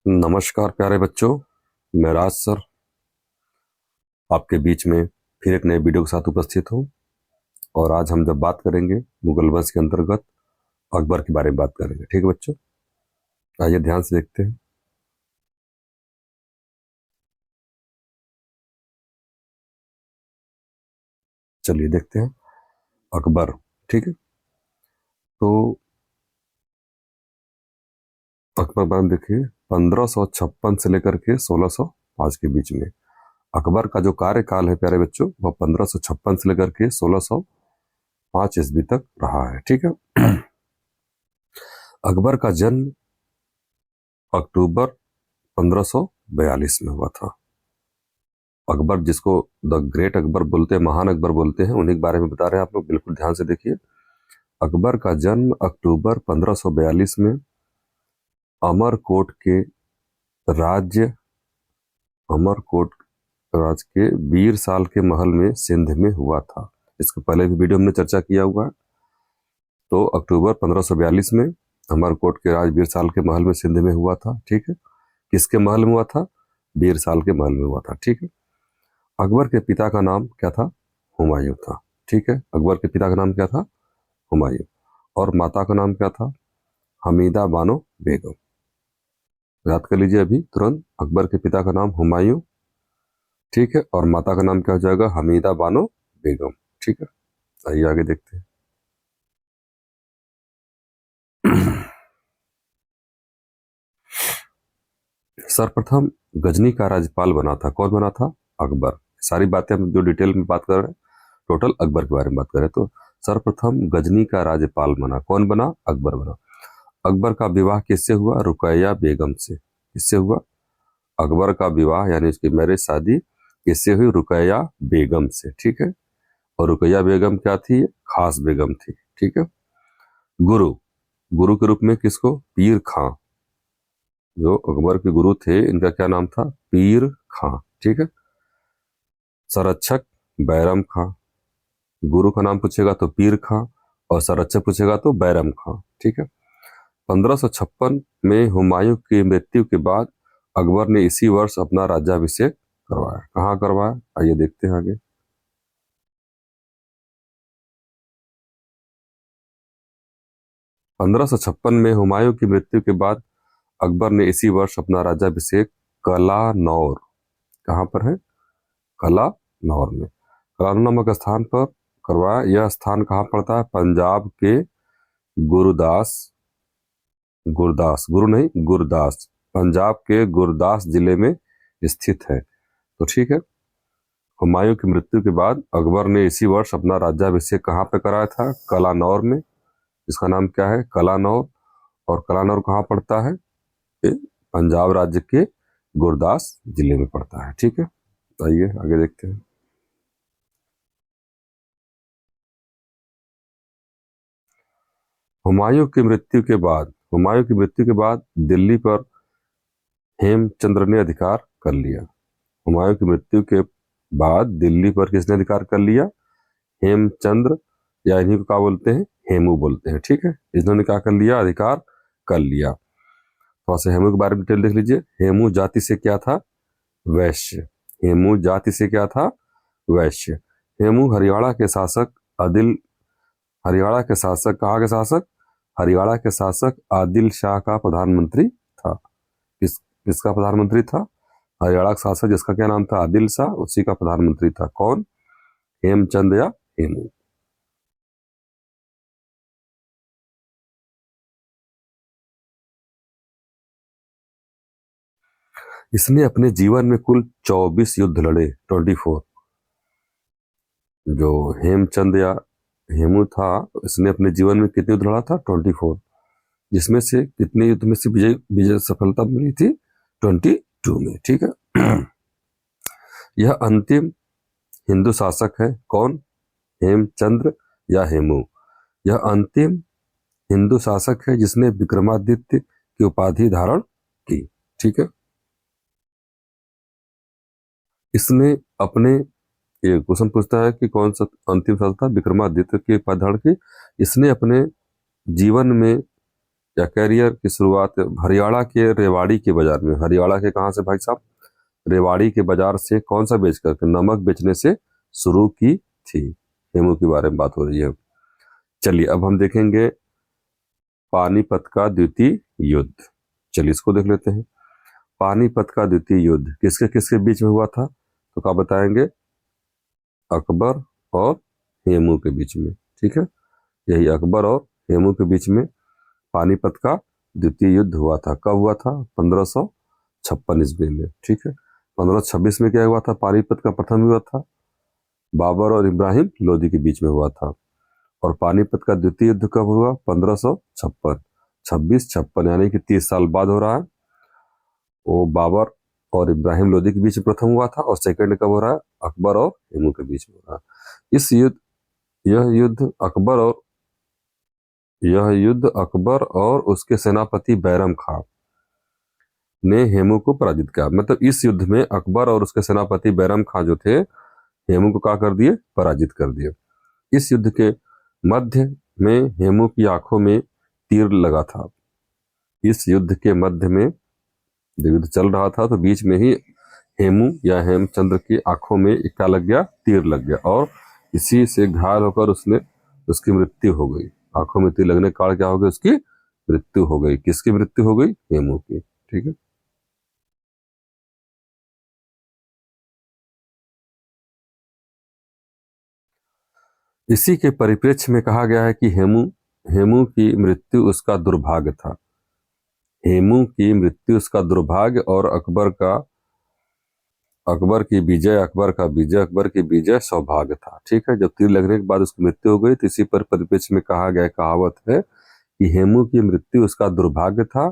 नमस्कार प्यारे बच्चों, मैं राज सर आपके बीच में फिर एक नए वीडियो के साथ उपस्थित हूँ। और आज हम जब बात करेंगे मुगल वंश के अंतर्गत अकबर के बारे में बात करेंगे। ठीक है बच्चों, आइए ध्यान से देखते हैं। चलिए देखते हैं अकबर। ठीक है, तो अकबर बारे में देखिए 1556 से लेकर के 1605 के बीच में अकबर का जो कार्यकाल है प्यारे बच्चों, वह 1556 से लेकर के 1605 ईस्वी तक रहा है। ठीक है, अकबर का जन्म अक्टूबर 1542 में हुआ था। अकबर जिसको द ग्रेट अकबर बोलते हैं, महान अकबर बोलते हैं, उन्हीं के बारे में बता रहे हैं आप लोग। बिल्कुल ध्यान से देखिए। अकबर का जन्म अक्टूबर 1542 में अमरकोट के राज्य अमरकोट राज के वीर साल के महल में सिंध में हुआ था। इसके पहले भी वीडियो हमने चर्चा किया हुआ है। तो अक्टूबर 1542 में अमरकोट के राज वीर साल के महल में सिंध में हुआ था। ठीक है, किसके महल में हुआ था? वीर साल के महल में हुआ था। ठीक है, अकबर के पिता का नाम क्या था? हुमायूं था। ठीक है, अकबर के पिता का नाम क्या था? हुमायूं। और माता का नाम क्या था? हमीदा बानो बेगम। याद कर लीजिए अभी तुरंत, अकबर के पिता का नाम हुमायूं, ठीक है, और माता का नाम क्या हो जाएगा? हमीदा बानो बेगम। ठीक है, आइए आगे देखते हैं। सर्वप्रथम गजनी का राज्यपाल बना था। कौन बना था? अकबर। सारी बातें हम जो डिटेल में बात कर रहे हैं, टोटल अकबर के बारे में बात करें तो सर्वप्रथम गजनी का राज्यपाल बना। कौन बना? अकबर बना। अकबर का विवाह किससे हुआ? रुकैया बेगम से। किससे हुआ? अकबर का विवाह यानी उसकी मैरिज, शादी किससे हुई? रुकैया बेगम से। ठीक है, और रुकैया बेगम क्या थी? खास बेगम थी। ठीक है, गुरु गुरु के रूप में किसको? पीर खां। जो अकबर के गुरु थे, इनका क्या नाम था? पीर खां। ठीक है, संरक्षक बैरम खां। गुरु का नाम पूछेगा तो पीर खां, और संरक्षक पूछेगा तो बैरम खां। ठीक है, 1556 में हुमायूं की मृत्यु के बाद अकबर ने इसी वर्ष अपना राज्याभिषेक करवाया। कहाँ करवाया? आइए देखते हैं आगे। 1556 में हुमायूं की मृत्यु के बाद अकबर ने इसी वर्ष अपना राज्याभिषेक कलानौर, कहाँ पर है? कलानौर में, कलानौर नामक स्थान पर करवाया। यह स्थान कहाँ पड़ता है? पंजाब के गुरदास गुरदास गुरु नहीं गुरदास पंजाब के गुरदास जिले में स्थित है। तो ठीक है, हुमायूं की मृत्यु के बाद अकबर ने इसी वर्ष अपना राज्याभिषेक कहाँ पे कराया था? कलानौर में। इसका नाम क्या है? कलानौर। और कलानौर कहाँ पड़ता है? ये पंजाब राज्य के गुरदास जिले में पड़ता है। ठीक है, आइए आगे देखते हैं। हुमायूं की मृत्यु के बाद दिल्ली पर हेमचंद्र ने अधिकार कर लिया। हुमायूं की मृत्यु के बाद दिल्ली पर किसने अधिकार कर लिया? हेमचंद्र, या इन्हीं को क्या बोलते हैं? हेमू बोलते हैं। ठीक है, इन्होंने क्या कर लिया? अधिकार कर लिया। थोड़ा सा हेमू के बारे में डिटेल देख लीजिए। हेमू जाति से क्या था? वैश्य। हेमू जाति से क्या था? वैश्य। हेमू हरियाणा के शासक आदिल हरियाणा के शासक, कहाँ के शासक? हरियाणा के शासक आदिल शाह का प्रधानमंत्री था। किसका प्रधानमंत्री था? हरियाणा का शासक जिसका क्या नाम था? आदिल शाह, उसी का प्रधानमंत्री था। कौन? हेमचंद या हेमू। इसने अपने जीवन में कुल 24 युद्ध लड़े, 24। जो हेमचंद या हेमू था, इसने अपने जीवन में कितने युद्ध लड़ा था? 24। जिसमें से कितने युद्ध में से विजय विजय सफलता मिली थी? 22 में। ठीक है, यह अंतिम हिंदू शासक है। कौन? हेमचंद्र या हेमू। यह अंतिम हिंदू शासक है जिसने विक्रमादित्य की उपाधि धारण की। ठीक है, इसने अपने, ये क्वेश्चन पूछता है कि कौन सा अंतिम शासक था? विक्रमादित्य की उपाधि धारण की। इसने अपने जीवन में या कैरियर की शुरुआत हरियाणा के रेवाड़ी के बाजार में, हरियाणा के कहाँ से भाई साहब, रेवाड़ी के बाजार से कौन सा बेच करके, नमक बेचने से शुरू की थी। हेमू के बारे में बात हो रही है। चलिए अब हम देखेंगे पानीपत का द्वितीय युद्ध। चलिए इसको देख लेते हैं। पानीपत का द्वितीय युद्ध किसके किसके बीच में हुआ था, तो क्या बताएंगे, अकबर और हेमू के बीच में। ठीक है, यही अकबर और हेमू के बीच में पानीपत का द्वितीय युद्ध हुआ था। कब हुआ था, 1556 ईस्वी में। ठीक है, 1526 में क्या हुआ था, पानीपत का प्रथम युद्ध था, बाबर और इब्राहिम लोदी के बीच में हुआ था। और पानीपत का द्वितीय युद्ध कब हुआ, 1556, 26-56 यानी कि 30 साल बाद हो रहा है। वो बाबर और इब्राहिम लोदी के बीच में प्रथम हुआ था, और सेकंड कब हो रहा है, अकबर और हेमू के बीच में हो रहा है। यह युद्ध अकबर और उसके सेनापति बैरम खां ने हेमू को पराजित किया। मतलब इस युद्ध में अकबर और उसके सेनापति बैरम खां जो थे, हेमू को क्या कर दिए, पराजित कर दिए। इस युद्ध के मध्य में हेमू की आंखों में तीर लगा था। इस युद्ध के मध्य में जब युद्ध चल रहा था तो बीच में ही हेमू या हेमचंद्र की आंखों में एक क्या लग गया, तीर लग गया, और इसी से घायल होकर उसकी मृत्यु हो गई। आंखों में तीर लगने के कारण क्या हो गया, उसकी मृत्यु हो गई। किसकी मृत्यु हो गई, हेमू की। ठीक है, इसी के परिप्रेक्ष्य में कहा गया है कि हेमू की मृत्यु उसका दुर्भाग्य था। हेमू की मृत्यु उसका दुर्भाग्य और अकबर की विजय सौभाग्य था। ठीक है, जब तीर लगने के बाद उसकी मृत्यु हो गई तो इसी पर परिप्रेक्ष्य में कहा गया, कहावत है कि हेमू की मृत्यु उसका दुर्भाग्य था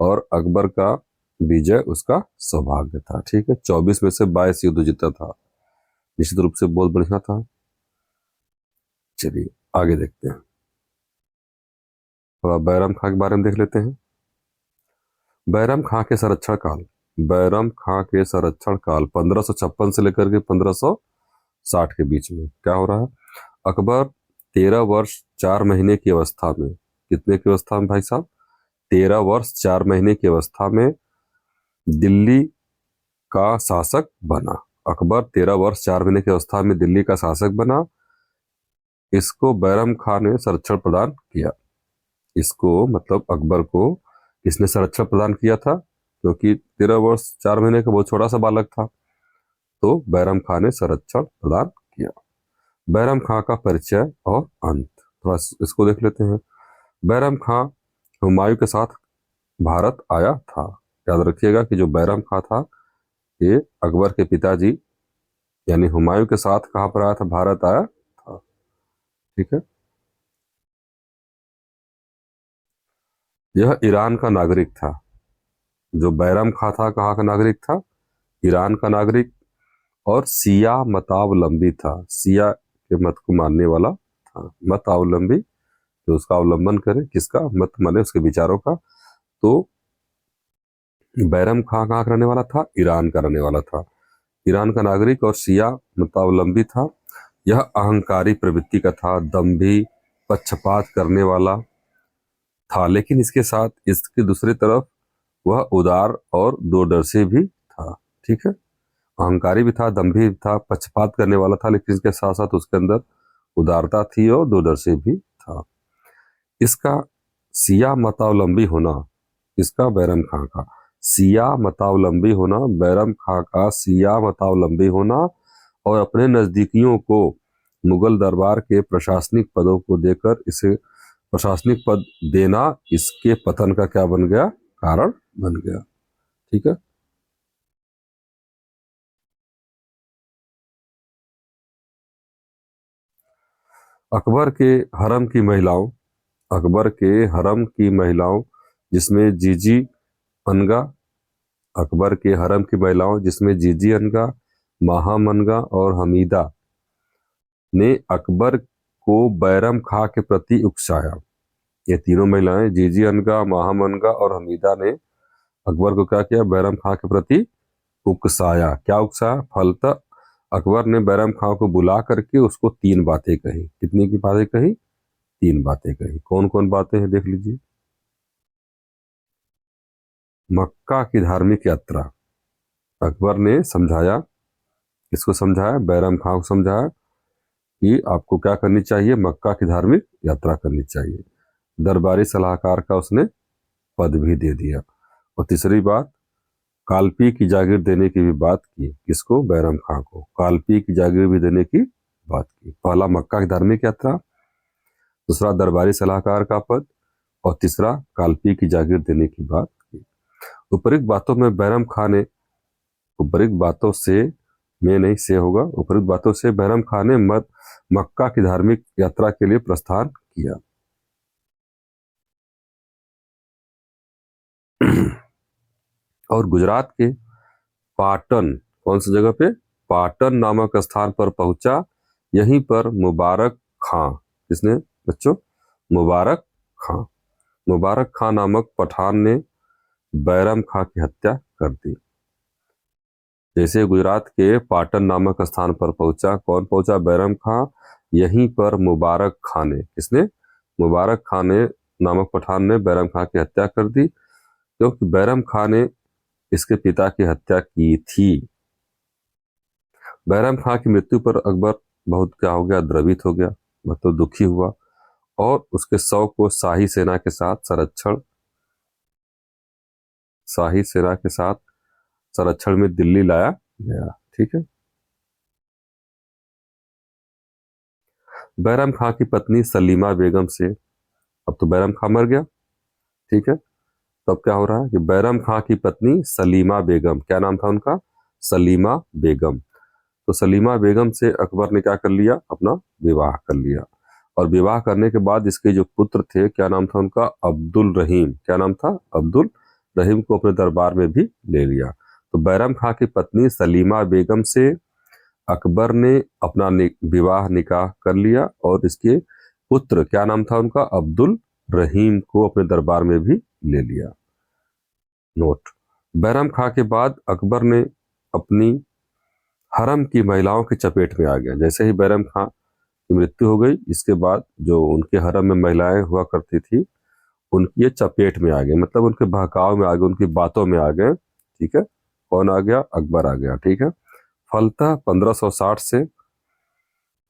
और अकबर का विजय उसका सौभाग्य था। ठीक है, 24 में से 22 युद्ध जीता था, निश्चित रूप से बहुत बढ़िया था। चलिए आगे देखते हैं, थोड़ा बैरम खां के बारे में देख लेते हैं। बैरम खां के संरक्षण काल, 1556 से लेकर के 1560 के बीच में क्या हो रहा है, अकबर 13 वर्ष 4 महीने की अवस्था में, कितने की अवस्था में भाई साहब, 13 वर्ष 4 महीने की अवस्था में दिल्ली का शासक बना। अकबर 13 वर्ष 4 महीने की अवस्था में दिल्ली का शासक बना। इसको बैरम खां ने संरक्षण प्रदान किया। इसको मतलब अकबर को इसने संरक्षण प्रदान किया था, क्योंकि 13 वर्ष 4 महीने का बहुत छोटा सा बालक था, तो बैरम खां ने संरक्षण प्रदान किया। बैरम खां का परिचय और अंत, थोड़ा इसको देख लेते हैं। बैरम खां हुमायूं के साथ भारत आया था। याद रखिएगा कि जो बैरम खां था, ये अकबर के पिताजी यानी हुमायूं के साथ कहां पर आया था, भारत आया था। ठीक है, यह ईरान का नागरिक था। जो बैरम खां था कहाँ का नागरिक था, ईरान का नागरिक, और सिया मतावलंबी था। सिया के मत को मानने वाला था। मत अवलंबी, जो उसका अवलंबन करे, किसका मत माने, उसके विचारों का। तो बैरम खां कहाँ का रहने वाला था, ईरान का रहने वाला था। ईरान का नागरिक और शिया मतावलंबी था। यह अहंकारी प्रवृत्ति का था, दंभी, पक्षपात करने वाला था, लेकिन इसके साथ इसके दूसरी तरफ वह उदार और दूरदर्शी भी था। ठीक है, अहंकारी भी था, दंभी भी था, पक्षपात करने वाला था, लेकिन इसके साथ साथ उसके अंदर उदारता थी और दूरदर्शी भी था। इसका सिया मतावलंबी होना, इसका बैरम खां का सिया मतावलंबी होना, बैरम खां का सिया मतावलंबी होना और अपने नजदीकियों को मुगल दरबार के प्रशासनिक पदों को देकर इसे प्रशासनिक पद देना इसके पतन का क्या बन गया, कारण बन गया। ठीक है, अकबर के हरम की महिलाओं, अकबर के हरम की महिलाओं जिसमें जीजी अनगा, अकबर के हरम की महिलाओं जिसमें जीजी अनगा, महामनगा और हमीदा ने अकबर को बैरम खां के प्रति उकसाया। ये तीनों महिलाएं, जीजी अनगा, महामनगा और हमीदा ने अकबर को क्या किया, बैरम खां के प्रति उकसाया। क्या उकसाया, फलतः अकबर ने बैरम खां को बुला करके उसको 3 बातें कही। कितनी की बातें कही, 3 बातें कही। कौन कौन बातें हैं देख लीजिए। मक्का की धार्मिक यात्रा। अकबर ने समझाया, किसको समझाया? बैरम खां को समझाया कि आपको क्या करनी चाहिए, मक्का की धार्मिक यात्रा करनी चाहिए। दरबारी सलाहकार का उसने पद भी दे दिया। और तीसरी बात, कालपी की जागीर देने की भी बात की। किसको? बैरम खां को कालपी की जागीर भी देने की बात की। पहला मक्का की धार्मिक यात्रा, दूसरा दरबारी सलाहकार का पद, और तीसरा कालपी की जागीर देने की बात की। उपरोक्त बातों में बैरम खां ने उपरोक्त बातों से में नहीं से होगा उपरोक्त बातों से बैरम खान ने मक्का की धार्मिक यात्रा के लिए प्रस्थान किया। और गुजरात के पाटन, कौन सी जगह पे? पाटन नामक स्थान पर पहुंचा। यहीं पर मुबारक खां, किसने बच्चों? मुबारक खां। मुबारक खां नामक पठान ने बैरम खां की हत्या कर दी। जैसे गुजरात के पाटन नामक स्थान पर पहुंचा, कौन पहुंचा? बैरम खां। यहीं पर मुबारक खां ने, किसने? मुबारक खां ने नामक पठान ने बैरम खां की हत्या कर दी, क्योंकि बैरम खां ने इसके पिता की हत्या की थी। बैरम खां की मृत्यु पर अकबर बहुत क्या हो गया? द्रवित हो गया, मतलब दुखी हुआ। और उसके शव को शाही सेना के साथ संरक्षण में दिल्ली लाया गया। ठीक है। बैरम खां की पत्नी सलीमा बेगम से, अब तो बैरम खां मर गया, ठीक है, तो अब क्या हो रहा है कि बैरम खां की पत्नी सलीमा बेगम, क्या नाम था उनका? सलीमा बेगम। तो सलीमा बेगम से अकबर ने क्या कर लिया? अपना विवाह कर लिया। और विवाह करने के बाद इसके जो पुत्र थे, क्या नाम था उनका? अब्दुल रहीम। क्या नाम था? अब्दुल रहीम को अपने दरबार में भी ले लिया। तो बैरम खां की पत्नी सलीमा बेगम से अकबर ने अपना विवाह निकाह कर लिया, और इसके पुत्र, क्या नाम था उनका? अब्दुल रहीम को अपने दरबार में भी ले लिया। नोट, बैरम खां के बाद अकबर ने अपनी हरम की महिलाओं की चपेट में आ गया। जैसे ही बैरम खां की मृत्यु हो गई, इसके बाद जो उनके हरम में महिलाएं हुआ करती थी, उनकी ये चपेट में आ गए, मतलब उनके बहकाव में आ गए, उनकी बातों में आ गए। ठीक है। कौन आ गया? अकबर आ गया। ठीक है। फलतः 1560 से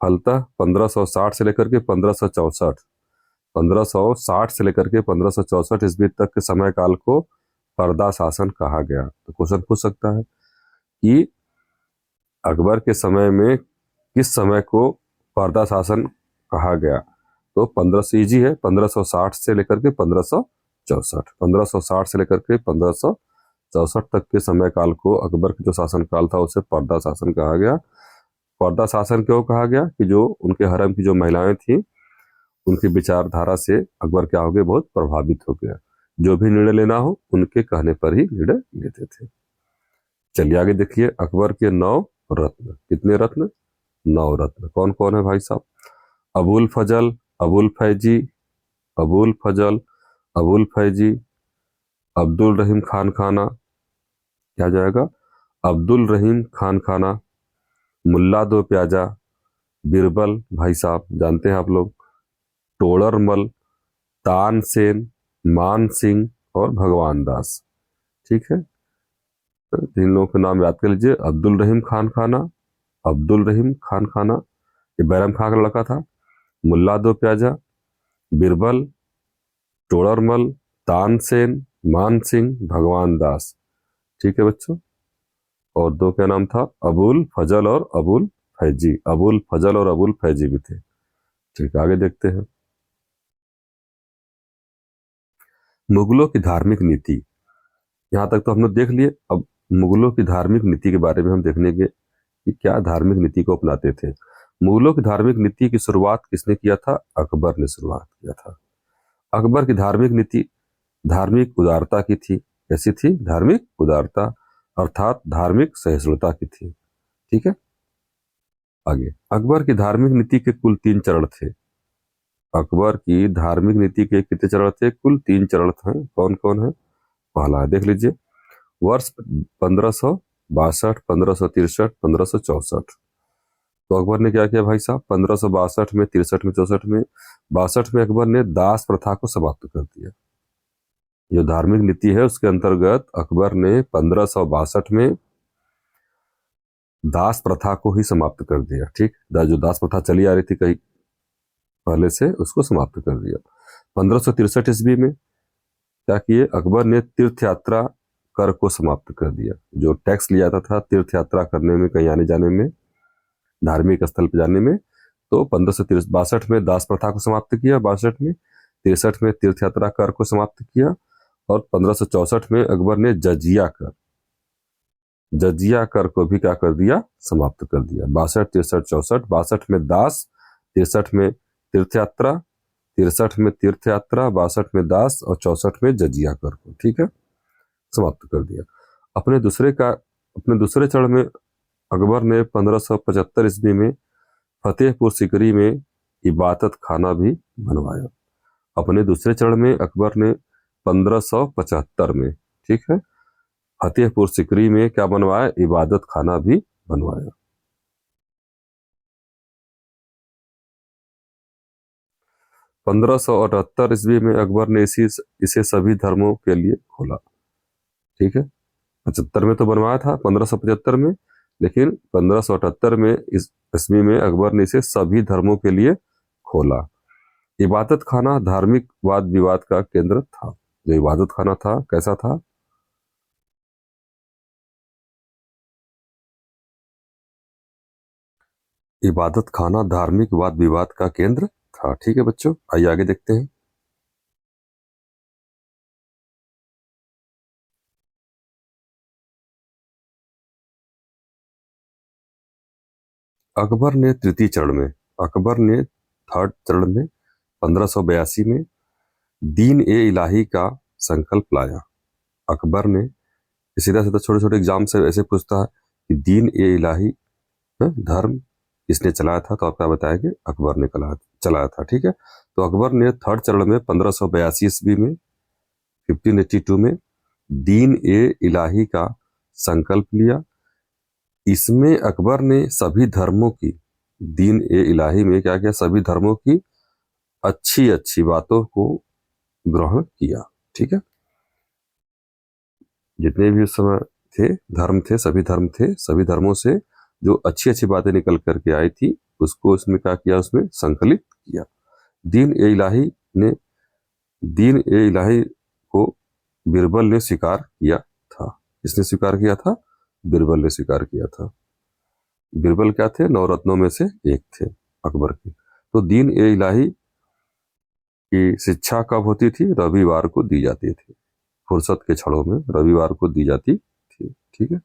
फलतः 1560 से लेकर के 1564 1560 से लेकर के 1564 ईस्वी तक के समय काल को पर्दा शासन कहा गया। तो क्वेश्चन पूछ सकता है कि अकबर के समय में किस समय को पर्दा शासन कहा गया? तो 1500 इजी है, 1560 से लेकर के 1564, 1560 से लेकर के 1564 तक के समय काल को अकबर का जो शासन काल था उसे पर्दा शासन कहा गया। पर्दा शासन क्यों कहा गया? कि जो उनके हरम की जो महिलाएं थी, उनकी विचारधारा से अकबर क्या हो गए? बहुत प्रभावित हो गया। जो भी निर्णय लेना हो उनके कहने पर ही निर्णय लेते थे। चलिए आगे देखिए, अकबर के 9 रत्न। कितने रत्न? 9 रत्न। कौन कौन है भाई साहब? अबुल फजल, अबुल फैजी, अबुल फजल, अबुल फैजी, अब्दुल रहीम खान खाना, क्या जाएगा? अब्दुल रहीम खान खाना, मुल्ला दो प्याजा, बिरबल, भाई साहब जानते हैं आप लोग, टोड़रमल, तानसेन, मान सिंह और भगवान दास। ठीक है। तो इन लोगों के नाम याद कर लीजिए। अब्दुल रहीम खान खाना, अब्दुल रहीम खान खाना, ये बैरम खां का लड़का था। मुल्ला दो प्याजा, बिरबल, टोड़रमल, तानसेन, मान सिंह, भगवान दास। ठीक है बच्चों। और दो क्या नाम था? अबुल फजल और अबुल फैजी। अबुल फजल और अबुल फैजी भी थे। ठीक है, आगे देखते हैं। मुगलों की धार्मिक नीति, यहां तक तो हमने देख लिए। अब मुगलों की धार्मिक नीति के बारे में हम देखेंगे कि क्या धार्मिक नीति को अपनाते थे। मुगलों की धार्मिक नीति की शुरुआत किसने किया था? अकबर ने शुरुआत किया था। अकबर की धार्मिक नीति धार्मिक उदारता की थी। कैसी थी? धार्मिक उदारता, अर्थात धार्मिक सहिष्णुता की थी। ठीक है। आगे, अकबर की धार्मिक नीति के कुल 3 चरण थे। अकबर की धार्मिक नीति के कितने चरण थे? कुल 3 चरण थे। कौन कौन है? पहला है, देख लीजिए, वर्ष 1562, 1563, 1564। तो अकबर ने क्या किया भाई साहब? 1562 में, 63 में, 64 में, 62 में अकबर ने दास प्रथा को समाप्त कर दिया। जो धार्मिक नीति है उसके अंतर्गत अकबर ने 1562 में दास प्रथा को ही समाप्त कर दिया। ठीक, जो दास प्रथा चली आ रही थी कई पहले से, उसको समाप्त कर दिया। 1563 ईस्वी में क्या किए, अकबर ने तीर्थ यात्रा कर को समाप्त कर दिया। जो टैक्स लिया जाता था तीर्थ यात्रा करने में, कहीं आने जाने में, धार्मिक स्थल पर जाने में, तो 1562 में दास प्रथा को समाप्त किया, 62 में, 63 में तीर्थ यात्रा कर को समाप्त किया, और 1564 में अकबर ने जजिया कर को भी क्या कर दिया, समाप्त कर दिया। 62, 63, 64, 62 में दास, 63 में तीर्थ यात्रा, 63 में तीर्थ यात्रा, 62 में दास, और 64 में जजिया कर को, ठीक है, समाप्त कर दिया। अपने दूसरे चरण में अकबर ने 1575 ईस्वी में फतेहपुर सीकरी में इबादत खाना भी बनवाया। अपने दूसरे चरण में अकबर ने 1575 में, ठीक है, फतेहपुर सीकरी में क्या बनवाया, इबादत खाना भी बनवाया। 1578 ईस्वी में अकबर ने इसे सभी धर्मों के लिए खोला। ठीक है, 75 में तो बनवाया था 1575 में, लेकिन 1578 में इस ईस्वी में अकबर ने इसे सभी धर्मों के लिए खोला। इबादत खाना धार्मिक वाद विवाद का केंद्र था। जो इबादत खाना था कैसा था, इबादत खाना धार्मिक वाद विवाद का केंद्र था। ठीक है बच्चों, आइए आगे देखते हैं। अकबर ने थर्ड चरण में 1582 में दीन ए इलाही का संकल्प लाया। अकबर ने, सीधा सीधा छोटे छोटे एग्जाम से ऐसे पूछता है कि दीन ए इलाही धर्म किसने चलाया था, तो आपका बताएंगे अकबर ने चलाया था। ठीक है, तो अकबर ने थर्ड चरण में 1582 ईस्वी में 1582 में दीन ए इलाही का संकल्प लिया। इसमें अकबर ने सभी धर्मों की, दीन ए इलाही में क्या किया, सभी धर्मों की अच्छी अच्छी बातों को ग्रहण किया। ठीक है, जितने भी उस समय थे, सभी धर्मों से जो अच्छी अच्छी बातें निकल करके आई थी, उसको उसमें क्या किया, उसमें संकलित किया। दीन ए इलाही ने दीन ए इलाही को बिरबल ने स्वीकार किया था। किसने स्वीकार किया था, बिरबल ने स्वीकार किया था। बिरबल क्या थे, नवरत्नों में से एक थे अकबर के। तो दीन ए इलाही की शिक्षा कब होती थी, रविवार को दी जाती थी। फुर्सत के क्षणों में रविवार को दी जाती थी। ठीक है,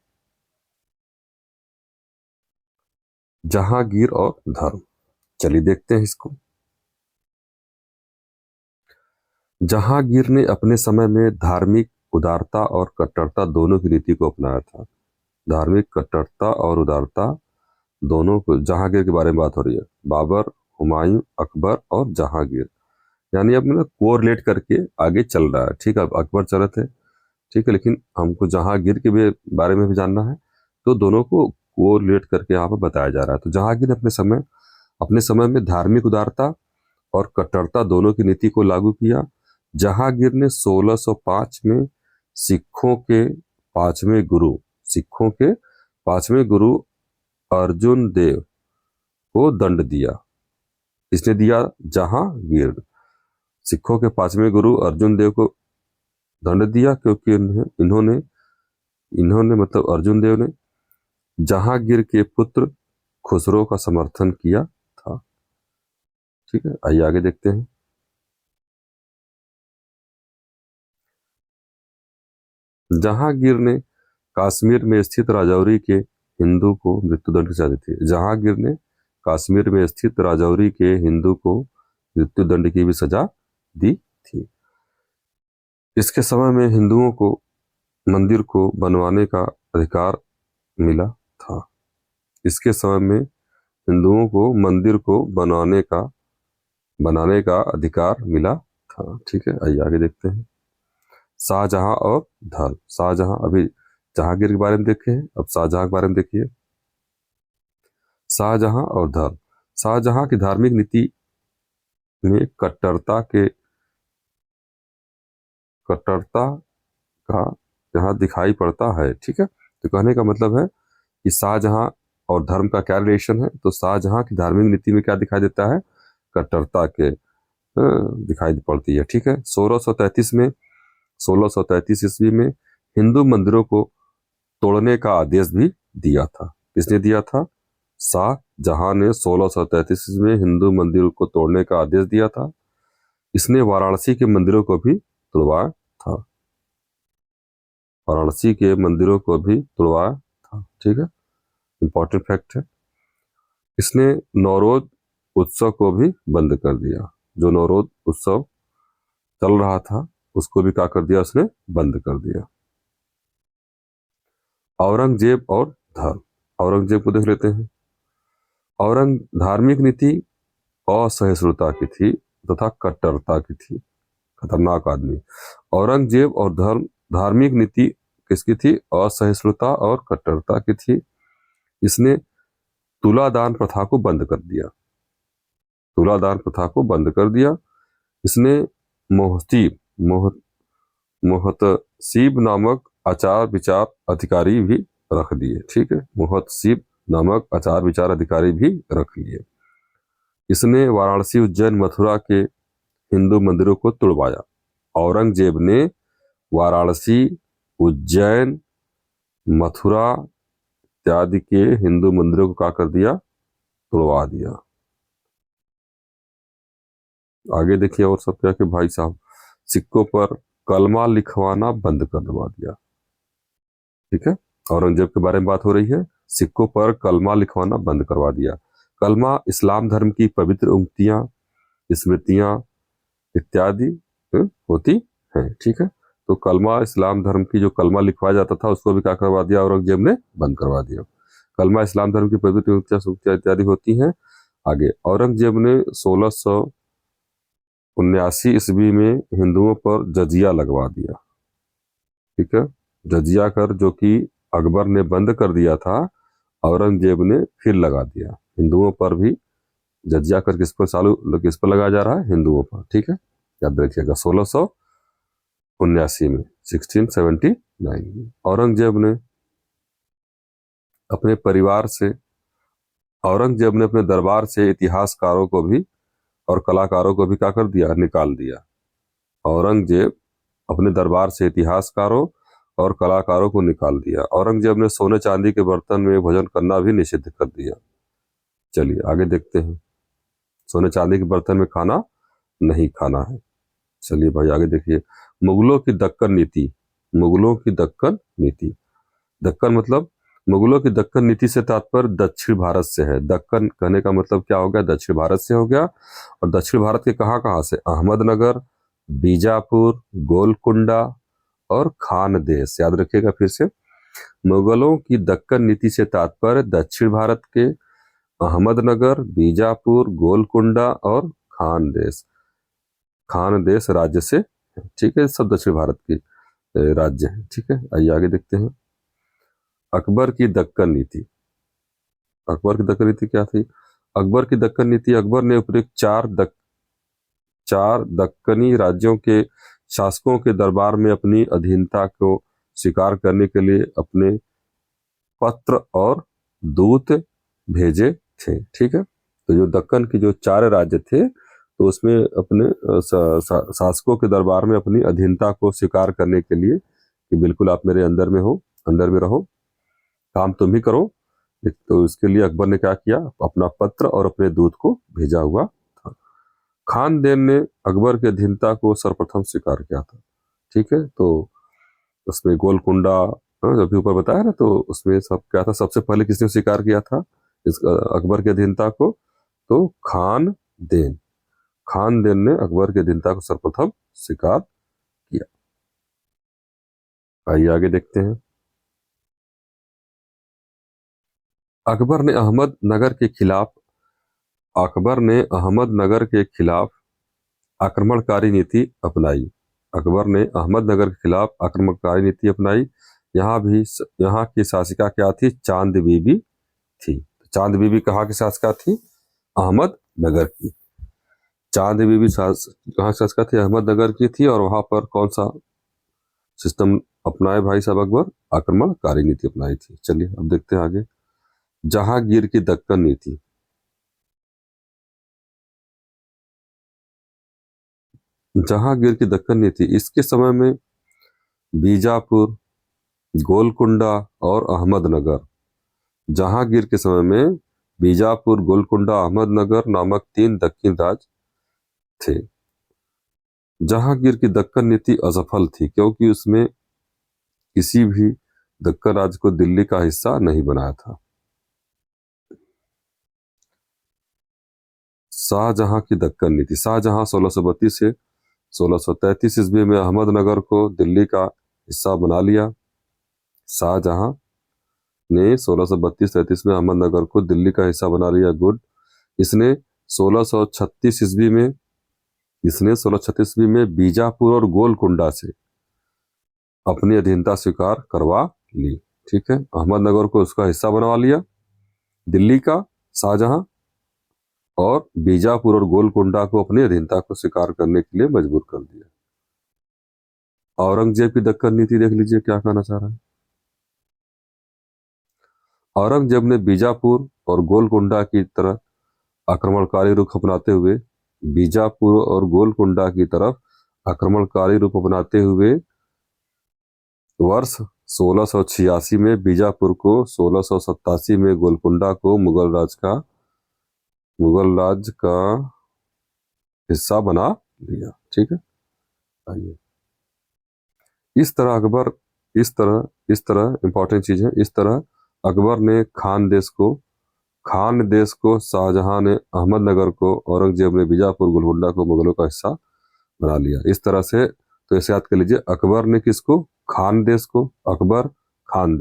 जहांगीर और धर्म, चलिए देखते हैं इसको। जहांगीर ने अपने समय में धार्मिक उदारता और कट्टरता दोनों की नीति को अपनाया था। धार्मिक कट्टरता और उदारता दोनों को, जहांगीर के बारे में बात हो रही है, बाबर, हुमायूं, अकबर और जहांगीर, यानी अब मतलब कोरिलेट करके आगे चल रहा है। ठीक है, अब अकबर चले थे, ठीक है, लेकिन हमको जहांगीर के भी बारे में भी जानना है, तो दोनों को कोरिलेट करके यहाँ पर बताया जा रहा है। तो जहांगीर ने अपने समय में धार्मिक उदारता और कट्टरता दोनों की नीति को लागू किया। जहांगीर ने 1605 में सिखों के सिखों के पांचवें गुरु अर्जुन देव को दंड दिया। इसने दिया, जहांगीर। सिखों के पांचवें गुरु अर्जुन देव को दंड दिया, क्योंकि इन्होंने इन्होंने मतलब अर्जुन देव ने जहांगीर के पुत्र खुसरो का समर्थन किया था। ठीक है, आइए आगे देखते हैं। जहांगीर ने कश्मीर में स्थित राजौरी के हिंदू को मृत्युदंड की सजा दी थी। जहांगीर ने कश्मीर में स्थित राजौरी के हिंदू को मृत्युदंड की भी सजा दी थी। इसके समय में हिंदुओं को मंदिर को बनवाने का अधिकार मिला था। इसके समय में हिंदुओं को मंदिर को बनाने का अधिकार मिला था। ठीक है, आइए आगे देखते हैं। शाहजहां और धर्म। शाहजहां, अभी जहांगीर के बारे में देखे हैं, अब शाहजहां के बारे में देखिए। शाहजहां और धर्म। शाहजहां की धार्मिक नीति में कट्टरता का यहाँ दिखाई पड़ता है। ठीक है, तो कहने का मतलब है कि शाहजहां और धर्म का क्या रिलेशन है, तो शाहजहां की धार्मिक नीति में क्या दिखाई देता है, कट्टरता के दिखाई पड़ती है। ठीक है, 1633 ईस्वी में हिंदू मंदिरों को तोड़ने का आदेश भी दिया था। किसने दिया था, शाहजहां ने 1633 ईस्वी में हिंदू मंदिरों को तोड़ने का आदेश दिया था। इसने वाराणसी के मंदिरों को भी तोड़वाया था, वाराणसी के मंदिरों को भी तोड़वाया था। ठीक है, इंपॉर्टेंट फैक्ट है। इसने नौरोज उत्सव को भी बंद कर दिया, जो नौरोज उत्सव चल रहा था उसको भी क्या कर दिया, उसने बंद कर दिया। औरंगजेब और धर्म, औरंगजेब को देख लेते हैं। औरंग धार्मिक नीति असहिष्णुता की थी तथा कट्टरता की थी, खतरनाक आदमी। औरंगजेब और धर्म धार्मिक नीति किसकी थी, असहिष्णुता और कट्टरता की थी। इसने तुलादान प्रथा को बंद कर दिया, तुलादान प्रथा को बंद कर दिया। इसने मोहतसीब नामक आचार विचार अधिकारी भी रख दिए। ठीक है, मोहतसीब नामक आचार विचार अधिकारी भी रख लिए। इसने वाराणसी उज्जैन मथुरा के हिंदू मंदिरों को तुड़वाया। औरंगजेब ने वाराणसी उज्जैन मथुरा इत्यादि के हिंदू मंदिरों को क्या कर दिया, तुड़वा दिया। आगे देखिए और सब क्या कि भाई साहब सिक्कों पर कलमा लिखवाना बंद करवा दिया। ठीक है, औरंगजेब के बारे में बात हो रही है, सिक्कों पर कलमा लिखवाना बंद करवा दिया। कलमा इस्लाम धर्म की पवित्र उक्तियां, स्मृतियां इत्यादि होती हैं। ठीक है, तो कलमा इस्लाम धर्म की जो कलमा लिखवाया जाता था उसको भी क्या करवा दिया, औरंगजेब ने बंद करवा दिया। कलमा इस्लाम धर्म की पवित्र उक्तियां इत्यादि होती हैं। आगे औरंगजेब ने 1679 ईस्वी में हिंदुओं पर जजिया लगवा दिया। ठीक है, जजिया कर जो कि अकबर ने बंद कर दिया था, औरंगजेब ने फिर लगा दिया। हिंदुओं पर भी जजिया कर किस पर लगाया जा रहा है, हिंदुओं पर। ठीक है, याद रखिएगा 1679 में, 1679 में औरंगजेब ने अपने दरबार से इतिहासकारों को भी और कलाकारों को भी क्या कर दिया, निकाल दिया। औरंगजेब अपने दरबार से इतिहासकारों और कलाकारों को निकाल दिया। औरंगजेब ने सोने चांदी के बर्तन में भोजन करना भी निषिद्ध कर दिया। चलिए आगे देखते हैं, सोने चांदी के बर्तन में खाना नहीं खाना है। चलिए भाई आगे देखिए, मुगलों की दक्कन नीति, मुगलों की दक्कन नीति, दक्कन मतलब मुगलों की दक्कन नीति से तात्पर्य दक्षिण भारत से है। दक्कन कहने का मतलब क्या हो गया, दक्षिण भारत से हो गया। और दक्षिण भारत के कहाँ कहाँ से, अहमदनगर, बीजापुर, गोलकुंडा और खानदेश। याद रखिएगा फिर से, मुगलों की दक्कन नीति से तात्पर्य दक्षिण भारत के अहमदनगर, बीजापुर, गोलकुंडा और खानदेश, खानदेश राज्य से। ठीक है, सब दक्षिण भारत की राज्य है। ठीक है, आइए आगे देखते हैं। अकबर की दक्कन नीति, अकबर की दक्कन नीति क्या थी, अकबर की दक्कन नीति, अकबर ने उपयुक्त चार दक्कनी राज्यों के शासकों के दरबार में अपनी अधीनता को स्वीकार करने के लिए अपने पत्र और दूत भेजे थे। ठीक है, तो जो दक्कन की जो 4 राज्य थे तो उसमें अपने शासकों के दरबार में अपनी अधीनता को स्वीकार करने के लिए कि बिल्कुल आप मेरे अंदर में हो, अंदर में रहो, काम तुम ही करो। तो इसके लिए अकबर ने क्या किया, अपना पत्र और अपने दूत को भेजा हुआ था। खानदेन ने अकबर की अधीनता को सर्वप्रथम स्वीकार किया था। ठीक है, तो उसमें गोलकुंडा अभी ऊपर बताया ना, तो उसमें सब क्या था, सबसे पहले किसने स्वीकार किया था इस अकबर की अधीनता को, तो खानदेन, खानदेन ने अकबर की अधीनता को सर्वप्रथम स्वीकार किया। आइए आगे देखते हैं। अकबर ने अहमदनगर के खिलाफ आक्रमणकारी नीति अपनाई। अकबर ने अहमदनगर के खिलाफ आक्रमणकारी नीति अपनाई। यहाँ की शासिका क्या थी, चांद बीबी थी। चांद बीबी कहाँ की शासिका थी, अहमदनगर की। चांद बीबी कहाँ शासिका थी, अहमदनगर की थी। और वहां पर कौन सा सिस्टम अपनाए भाई साहब अकबर? आक्रमणकारी नीति अपनाई थी। चलिए अब देखते हैं आगे। जहांगीर की दक्कन नीति। जहांगीर की दक्कन नीति, इसके समय में बीजापुर, गोलकुंडा और अहमदनगर, जहांगीर के समय में बीजापुर, गोलकुंडा, अहमदनगर नामक 3 दक्षिण राज्य थे। जहांगीर की दक्कन नीति असफल थी क्योंकि उसमें किसी भी दक्कन राज्य को दिल्ली का हिस्सा नहीं बनाया था। शाहजहां की दक्कन नीति। शाहजहां 1632 से 1633 ईस्वी में अहमदनगर को दिल्ली का हिस्सा बना लिया। शाहजहां ने 1632-33 में अहमदनगर को दिल्ली का हिस्सा बना लिया। गुड। इसने 1636 ईस्वी में बीजापुर और गोलकुंडा से अपनी अधीनता स्वीकार करवा ली। ठीक है, अहमदनगर को उसका हिस्सा बनवा लिया दिल्ली का शाहजहां, और बीजापुर और गोलकुंडा को अपनी अधीनता को स्वीकार करने के लिए मजबूर कर दिया। औरंगजेब की दक्कन नीति देख लीजिए क्या कहना चाह रहा है। औरंगजेब ने बीजापुर और गोलकुंडा की तरफ आक्रमणकारी रुख अपनाते हुए वर्ष 1686 में बीजापुर को, 1687 में गोलकुंडा को मुगल राज का हिस्सा बना लिया। ठीक है, आइए इस तरह इंपॉर्टेंट चीज है। इस तरह अकबर ने खान देश को, शाहजहां ने अहमदनगर को, औरंगजेब ने बीजापुर, गोलकुंडा को मुगलों का हिस्सा बना लिया। इस तरह से तो ऐसे याद कर लीजिए, अकबर ने किसको? खान देश को, अकबर खान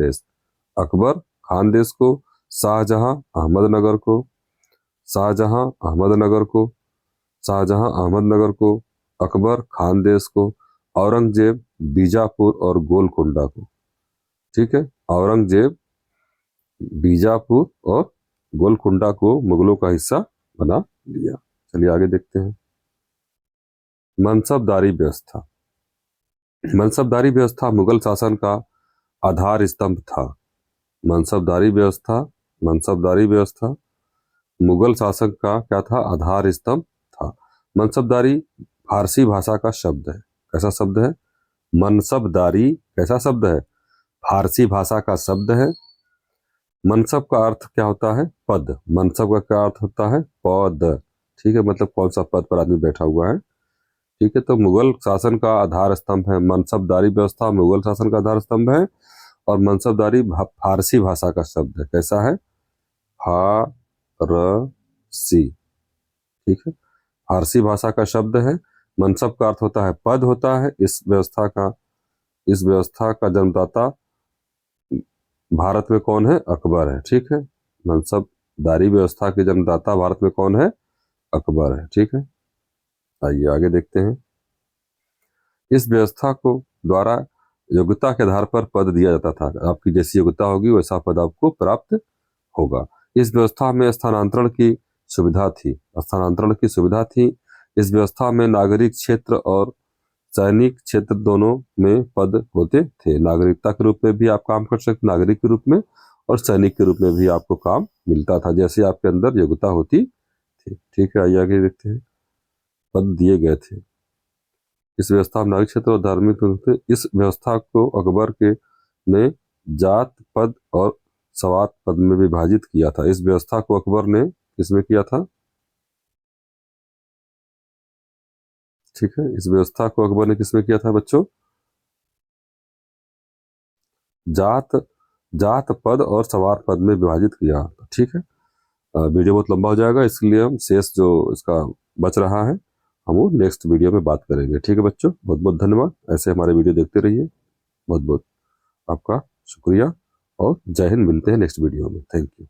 देश को, शाहजहां अहमदनगर को, अकबर खान देश को, औरंगजेब बीजापुर और गोलकुंडा को। ठीक है, औरंगजेब बीजापुर और गोलकुंडा को मुगलों का हिस्सा बना लिया। चलिए आगे देखते हैं। मनसबदारी व्यवस्था मुगल शासन का आधार स्तंभ था। मनसबदारी व्यवस्था मुगल शासन का क्या था? आधार स्तंभ था। मनसबदारी फारसी भाषा का शब्द है। कैसा शब्द है? मनसबदारी कैसा शब्द है? फारसी भाषा का शब्द है। मनसब का अर्थ क्या होता है? पद। मनसब का क्या अर्थ होता है? पद। ठीक है, मतलब कौन सा पद पर आदमी बैठा हुआ है। ठीक है, तो मुगल शासन का आधार स्तंभ है। मनसबदारी व्यवस्था मुगल शासन का आधार स्तंभ है, और मनसबदारी फारसी भाषा का शब्द है। कैसा है? फारसी। ठीक है, फारसी भाषा का शब्द है। मनसब का अर्थ होता है पद होता है। इस व्यवस्था का जन्मदाता भारत में कौन है? अकबर है। ठीक है, मनसबदारी व्यवस्था के जन्मदाता भारत में कौन है? अकबर है। ठीक है, आइए आगे देखते हैं। इस व्यवस्था को द्वारा योग्यता के आधार पर पद दिया जाता था। आपकी जैसी योग्यता होगी वैसा पद आपको प्राप्त होगा। इस व्यवस्था में स्थानांतरण की सुविधा थी। इस व्यवस्था में नागरिक क्षेत्र और सैनिक क्षेत्र दोनों में पद होते थे। नागरिकता के रूप में भी आप काम कर सकते, नागरिक के रूप में, और सैनिक के रूप में भी आपको काम मिलता था, जैसे आपके अंदर योग्यता होती थी। ठीक है, आइए आगे देखते हैं। पद दिए गए थे। इस व्यवस्था में नागरिक क्षेत्र और धार्मिक थे। इस व्यवस्था को अकबर ने जात पद और सवात पद में विभाजित किया था। इस व्यवस्था को अकबर ने किसमें किया था? ठीक है, इस व्यवस्था को अकबर ने किसमें किया था बच्चों? जात पद और सवार पद में विभाजित किया। ठीक है, वीडियो बहुत लंबा हो जाएगा, इसलिए हम शेष जो इसका बच रहा है हम वो नेक्स्ट वीडियो में बात करेंगे। ठीक है बच्चों, बहुत बहुत धन्यवाद। ऐसे हमारे वीडियो देखते रहिए। बहुत बहुत आपका शुक्रिया, और जय हिंद। मिलते हैं नेक्स्ट वीडियो में। Thank you.